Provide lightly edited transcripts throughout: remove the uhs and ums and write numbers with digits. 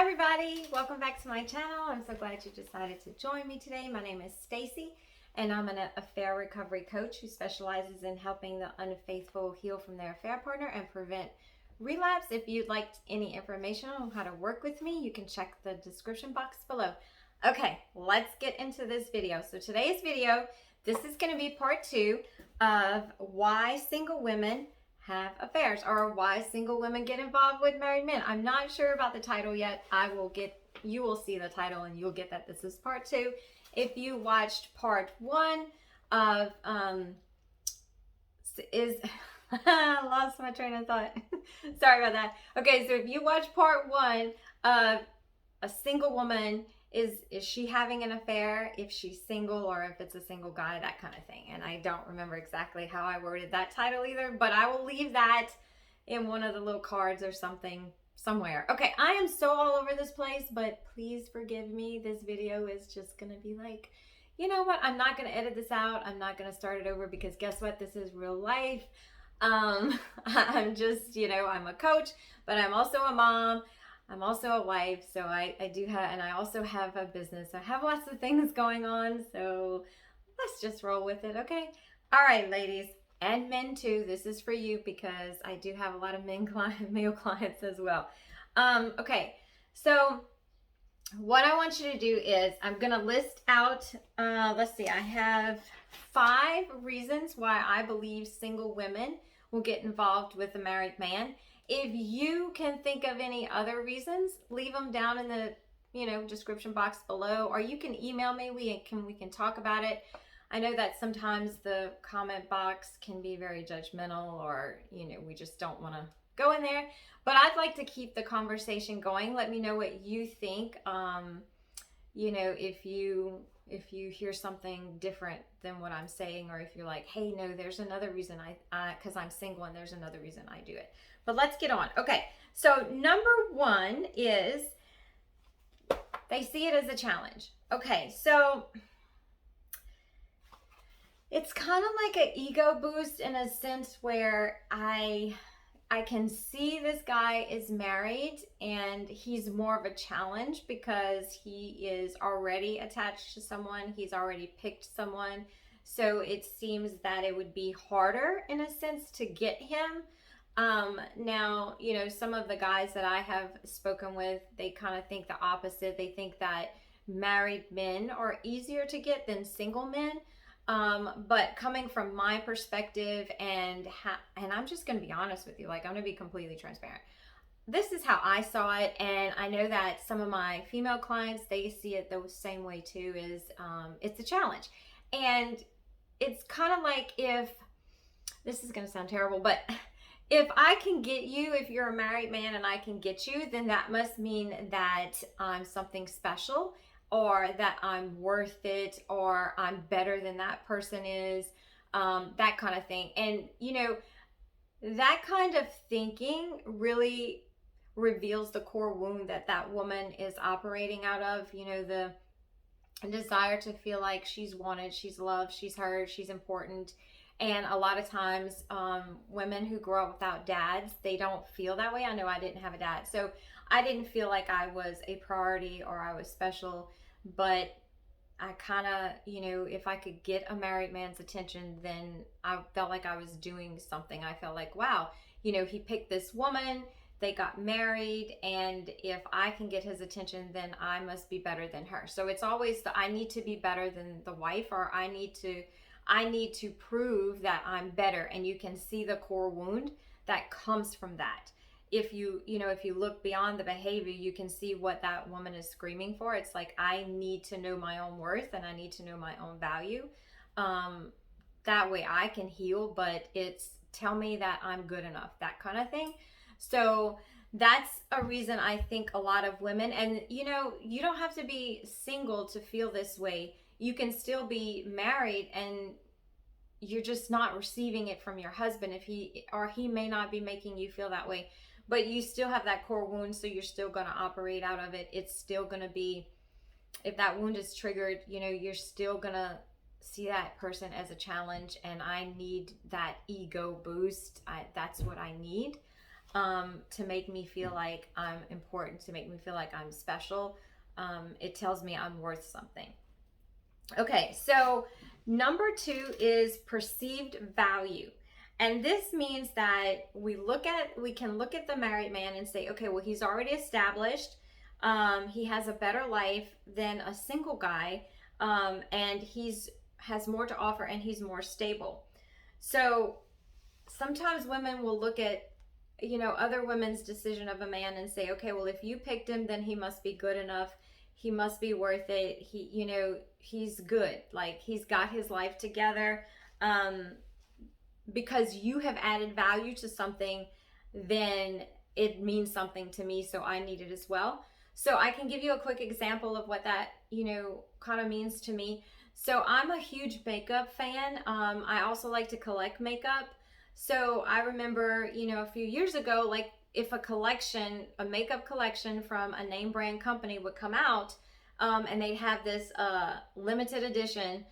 Hi everybody, welcome back to my channel. I'm so glad you decided to join me today. My name is Stacey and I'm an affair recovery coach who specializes in helping the unfaithful heal from their affair partner and prevent relapse. If you'd like any information on how to work with me, you can check the description box below. Okay, let's get into this video. So today's video, this is going to be part 2 of why single women have affairs, or why single women get involved with married men. I'm not sure about the title yet. You will see the title and you'll get that this is part 2. If you watched part 1 of I lost my train of thought. Sorry about that. Okay, so if you watch part 1 of a single woman, is she having an affair, if she's single, or if it's a single guy, that kind of thing. And I don't remember exactly how I worded that title either, but I will leave that in one of the little cards or something somewhere. Okay, I am so all over this place, but please forgive me. This video is just gonna be like, you know what, I'm not gonna edit this out. I'm not gonna start it over, because guess what, this is real life. I'm just, I'm a coach, but I'm also a mom. I'm also a wife, so I do have, and I also have a business. I have lots of things going on, so let's just roll with it, okay? All right, ladies, and men too. This is for you because I do have a lot of male clients as well. Okay, so what I want you to do is I'm going to list out, let's see, I have 5 reasons why I believe single women will get involved with a married man. If you can think of any other reasons, leave them down in the description box below, or you can email me. We can talk about it. I know that sometimes the comment box can be very judgmental, or we just don't want to go in there. But I'd like to keep the conversation going. Let me know what you think. If you hear something different than what I'm saying, or if you're like, hey, no, there's another reason because I'm single and there's another reason I do it. But let's get on. Okay, so number 1 is they see it as a challenge. Okay, so it's kind of like an ego boost in a sense where I can see this guy is married and he's more of a challenge because he is already attached to someone. He's already picked someone. So it seems that it would be harder in a sense to get him. Now, some of the guys that I have spoken with, they kind of think the opposite. They think that married men are easier to get than single men. But coming from my perspective, and I'm just going to be honest with you, like I'm going to be completely transparent. This is how I saw it, and I know that some of my female clients, they see it the same way too, is it's a challenge. And it's kind of like, if this is going to sound terrible, but if I can get you, if you're a married man and I can get you, then that must mean that I'm something special, or that I'm worth it, or I'm better than that person is, that kind of thing. And, that kind of thinking really reveals the core wound that woman is operating out of, the desire to feel like she's wanted, she's loved, she's heard, she's important. And a lot of times, women who grow up without dads, they don't feel that way. I know I didn't have a dad, so I didn't feel like I was a priority or I was special. But I kind of, if I could get a married man's attention, then I felt like I was doing something. I felt like, wow, he picked this woman, they got married, and if I can get his attention, then I must be better than her. So it's always I need to be better than the wife, or I need to prove that I'm better. And you can see the core wound that comes from that. If you look beyond the behavior, you can see what that woman is screaming for. It's like, I need to know my own worth and I need to know my own value. That way I can heal, but it's tell me that I'm good enough, that kind of thing. So that's a reason I think a lot of women, and you don't have to be single to feel this way. You can still be married and you're just not receiving it from your husband, if he may not be making you feel that way. But you still have that core wound, so you're still going to operate out of it. It's still going to be, if that wound is triggered, you're still going to see that person as a challenge. And I need that ego boost. That's what I need. to make me feel like I'm important, to make me feel like I'm special. It tells me I'm worth something. Okay, so number 2 is perceived value. And this means that we can look at the married man and say, okay, well, he's already established. He has a better life than a single guy, and has more to offer, and he's more stable. So sometimes women will look at, other women's decision of a man and say, okay, well, if you picked him, then he must be good enough. He must be worth it. He's good. Like, he's got his life together. Because you have added value to something, then it means something to me, so I need it as well. So I can give you a quick example of what that, kind of means to me. So I'm a huge makeup fan. I also like to collect makeup. So I remember, a few years ago, like, if a makeup collection from a name brand company would come out, and they'd have this limited edition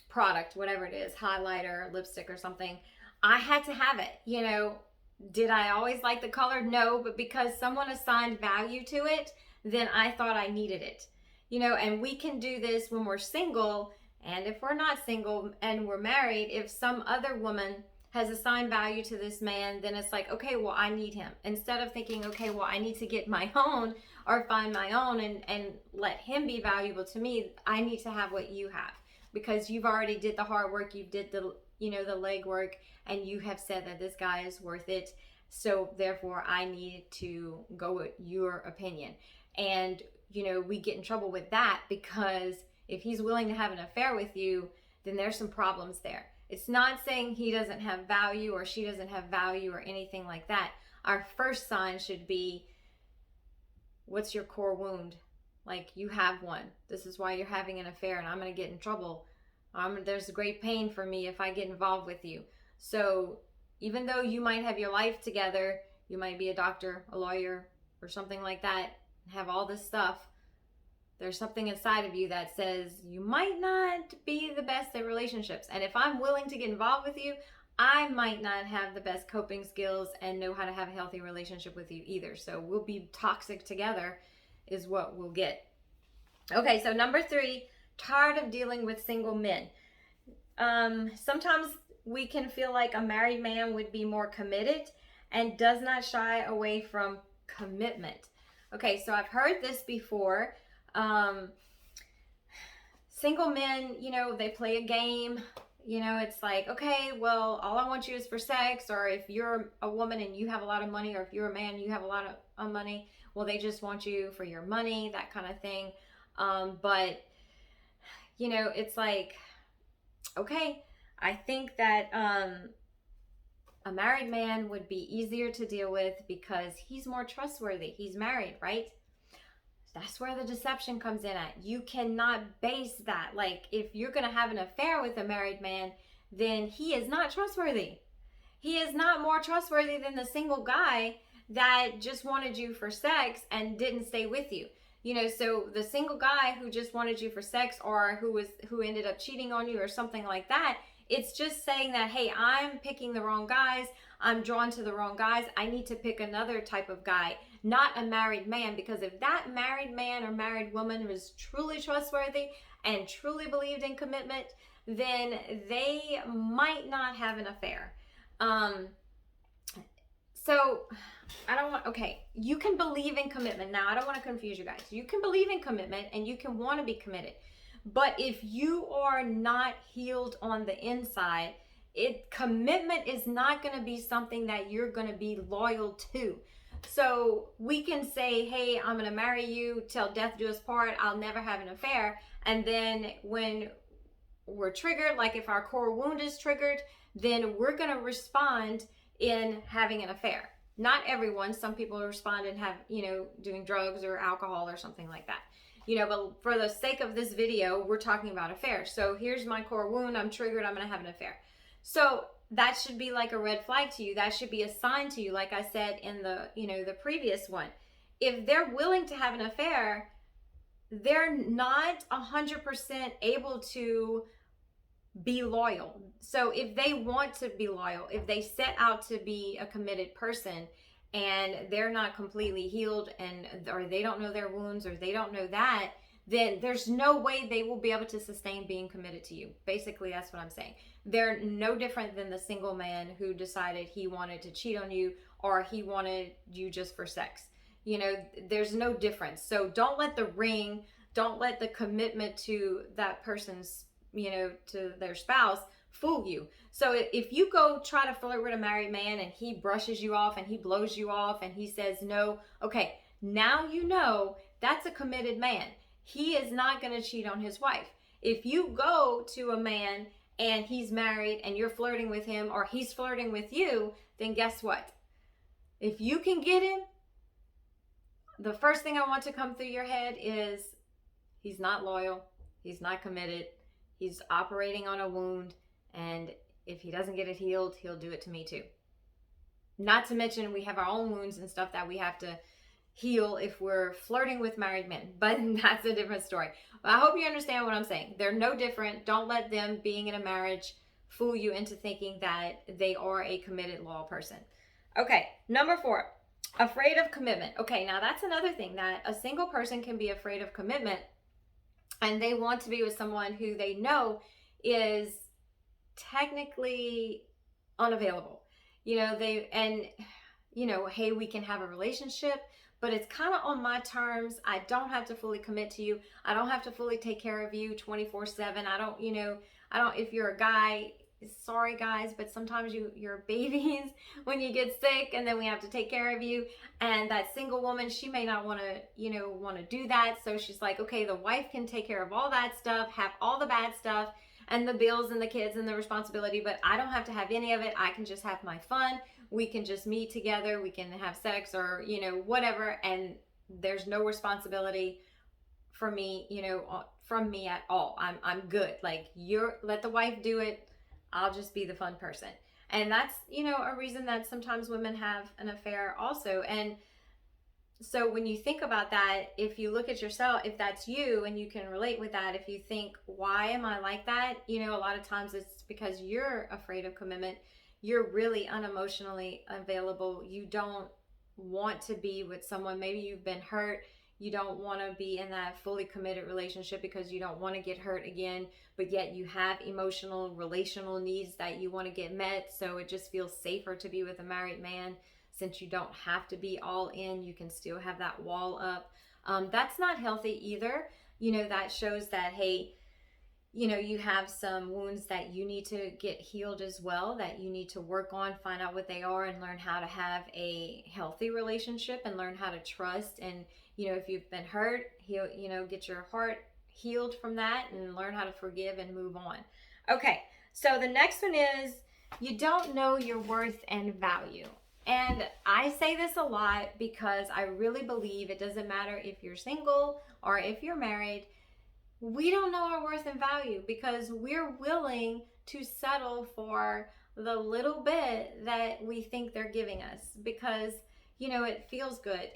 product, whatever it is, highlighter, lipstick or something, I had to have it. Did I always like the color? No, but because someone assigned value to it, then I thought I needed it. And we can do this when we're single, and if we're not single and we're married, if some other woman has assigned value to this man, then it's like, okay, well, I need him. Instead of thinking, okay, well, I need to get my own or find my own and let him be valuable to me, I need to have what you have, because you've already did the hard work, you did the leg work, and you have said that this guy is worth it. So therefore I need to go with your opinion. And we get in trouble with that, because if he's willing to have an affair with you, then there's some problems there. It's not saying he doesn't have value or she doesn't have value or anything like that. Our first sign should be, what's your core wound? Like, you have one. This is why you're having an affair, and I'm going to get in trouble. There's great pain for me if I get involved with you. So even though you might have your life together, you might be a doctor, a lawyer, or something like that, have all this stuff, there's something inside of you that says you might not be the best at relationships. And if I'm willing to get involved with you, I might not have the best coping skills and know how to have a healthy relationship with you either. So we'll be toxic together is what we'll get. Okay, so number 3, tired of dealing with single men. Sometimes we can feel like a married man would be more committed and does not shy away from commitment. Okay, so I've heard this before. Single men, they play a game. It's like, okay, well, all I want you is for sex. Or if you're a woman and you have a lot of money, or if you're a man and you have a lot of money, well, they just want you for your money, that kind of thing. But it's like, okay, I think that a married man would be easier to deal with because he's more trustworthy. He's married, right? That's where the deception comes in at. You cannot base that. Like, if you're going to have an affair with a married man, then he is not trustworthy. He is not more trustworthy than the single guy that just wanted you for sex and didn't stay with you. So the single guy who just wanted you for sex, or who ended up cheating on you or something like that, it's just saying that, hey, I'm picking the wrong guys. I'm drawn to the wrong guys. I need to pick another type of guy, not a married man. Because if that married man or married woman was truly trustworthy and truly believed in commitment, then they might not have an affair. So you can believe in commitment. Now, I don't want to confuse you guys. You can believe in commitment and you can want to be committed. But if you are not healed on the inside, commitment is not going to be something that you're going to be loyal to. So we can say, hey, I'm going to marry you till death do us part. I'll never have an affair. And then when we're triggered, like if our core wound is triggered, then we're going to respond in having an affair. Not everyone. Some people respond and have, doing drugs or alcohol or something like that. But for the sake of this video, we're talking about affairs. So here's my core wound. I'm triggered. I'm going to have an affair. So that should be like a red flag to you. That should be a sign to you. Like I said in the previous one, if they're willing to have an affair, they're not 100% able to be loyal. So if they want to be loyal, if they set out to be a committed person and they're not completely healed, and or they don't know their wounds, or they don't know that, then there's no way they will be able to sustain being committed to you. Basically, that's what I'm saying. They're no different than the single man who decided he wanted to cheat on you, or he wanted you just for sex. You know, there's no difference. So don't let the ring, don't let the commitment to that person's, you know, to their spouse fool you. So if you go try to flirt with a married man and he brushes you off and he blows you off and he says no, okay, now you know that's a committed man. He is not going to cheat on his wife. If you go to a man and he's married and you're flirting with him, or he's flirting with you, then guess what? If you can get him, the first thing I want to come through your head is he's not loyal, he's not committed, he's operating on a wound, and if he doesn't get it healed, he'll do it to me too. Not to mention we have our own wounds and stuff that we have to heal if we're flirting with married men, but that's a different story. But I hope you understand what I'm saying. They're no different. Don't let them being in a marriage fool you into thinking that they are a committed, loyal person. Okay, number 4, afraid of commitment. Okay, now that's another thing, that a single person can be afraid of commitment, and they want to be with someone who they know is technically unavailable. You know, hey, we can have a relationship, but it's kind of on my terms. I don't have to fully commit to you. I don't have to fully take care of you 24/7. I don't, if you're a guy, sorry guys, but sometimes you're babies when you get sick, and then we have to take care of you. And that single woman, she may not want to do that. So she's like, okay, the wife can take care of all that stuff, have all the bad stuff and the bills and the kids and the responsibility, but I don't have to have any of it. I can just have my fun. We can just meet together. We can have sex, or, whatever. And there's no responsibility for me, from me at all. I'm good. Like, let the wife do it. I'll just be the fun person. And that's, a reason that sometimes women have an affair also. And so when you think about that, if you look at yourself, if that's you and you can relate with that, if you think, why am I like that? A lot of times it's because you're afraid of commitment. You're really unemotionally available. You don't want to be with someone. Maybe you've been hurt. You don't want to be in that fully committed relationship because you don't want to get hurt again, but yet you have emotional, relational needs that you want to get met. So it just feels safer to be with a married man, since you don't have to be all in. You can still have that wall up. That's not healthy either. That shows that, hey, you have some wounds that you need to get healed as well, that you need to work on, find out what they are, and learn how to have a healthy relationship and learn how to trust. And, if you've been hurt, get your heart healed from that and learn how to forgive and move on. Okay, so the next one is, you don't know your worth and value. And I say this a lot because I really believe it doesn't matter if you're single or if you're married. We don't know our worth and value because we're willing to settle for the little bit that we think they're giving us because, it feels good.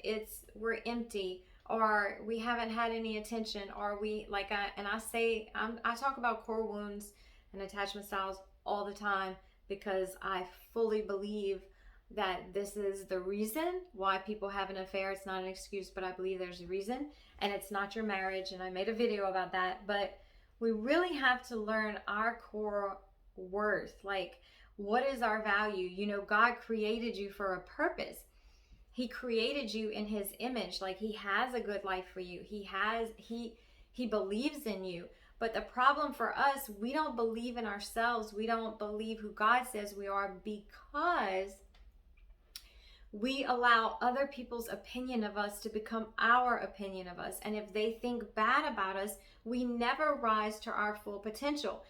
We're empty, or we haven't had any attention, or I talk about core wounds and attachment styles all the time because I fully believe that this is the reason why people have an affair. It's not an excuse, but I believe there's a reason, and it's not your marriage. And I made a video about that, but we really have to learn our core worth. Like, what is our value? God created you for a purpose. He created you in his image. Like, he has a good life for you. He believes in you. But the problem for us, we don't believe in ourselves. We don't believe who God says we are because we allow other people's opinion of us to become our opinion of us. And if they think bad about us, we never rise to our full potential.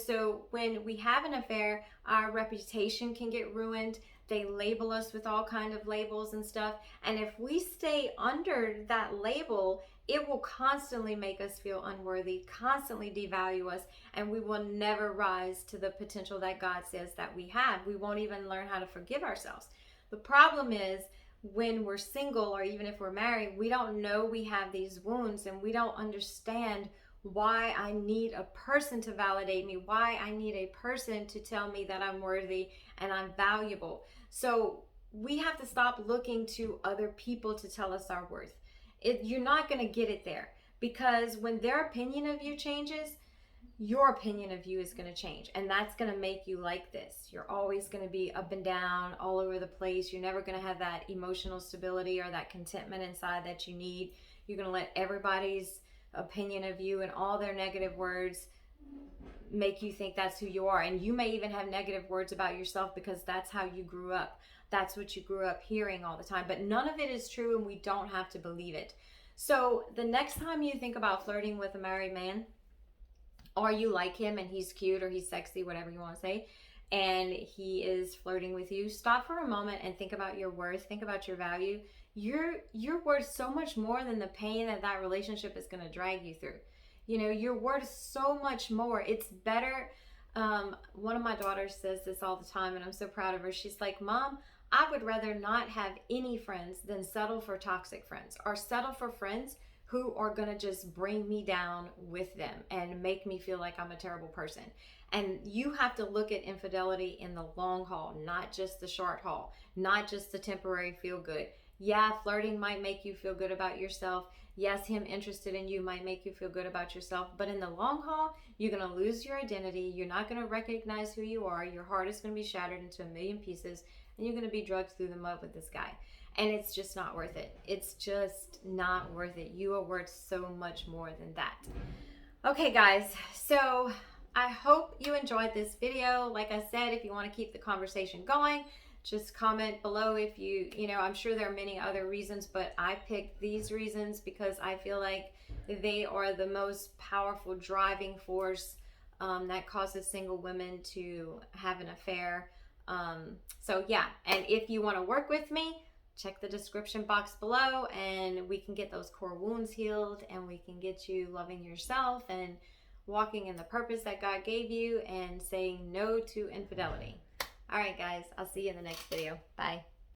So when we have an affair, our reputation can get ruined. They label us with all kind of labels and stuff. And if we stay under that label, it will constantly make us feel unworthy, constantly devalue us, and we will never rise to the potential that God says that we have. We won't even learn how to forgive ourselves. The problem is, when we're single, or even if we're married, we don't know we have these wounds, and we don't understand why I need a person to validate me, why I need a person to tell me that I'm worthy and I'm valuable. So we have to stop looking to other people to tell us our worth. You're not going to get it there, because when their opinion of you changes, your opinion of you is going to change, and that's going to make you like this. You're always going to be up and down, all over the place. You're never going to have that emotional stability or that contentment inside that you need. You're going to let everybody's opinion of you and all their negative words make you think that's who you are. And you may even have negative words about yourself because that's how you grew up. That's what you grew up hearing all the time. But none of it is true, and we don't have to believe it. So the next time you think about flirting with a married man, or you like him and he's cute or he's sexy, whatever you want to say, and he is flirting with you, stop for a moment and think about your worth, think about your value. You're worth so much more than the pain that relationship is going to drag you through. You know, you're worth so much more. It's better. One of my daughters says this all the time, and I'm so proud of her. She's like, Mom, I would rather not have any friends than settle for toxic friends, or settle for friends who are going to just bring me down with them and make me feel like I'm a terrible person. And you have to look at infidelity in the long haul, not just the short haul, not just the temporary feel good. Yeah, flirting might make you feel good about yourself. Yes, him interested in you might make you feel good about yourself. But in the long haul, you're going to lose your identity. You're not going to recognize who you are. Your heart is going to be shattered into a million pieces, and you're going to be drugged through the mud with this guy. And it's just not worth it. It's just not worth it. You are worth so much more than that. Okay, guys. So I hope you enjoyed this video. Like I said, if you want to keep the conversation going, just comment below if I'm sure there are many other reasons, but I picked these reasons because I feel like they are the most powerful driving force that causes single women to have an affair. So yeah, and if you want to work with me, check the description box below, and we can get those core wounds healed, and we can get you loving yourself and walking in the purpose that God gave you and saying no to infidelity. All right, guys, I'll see you in the next video. Bye.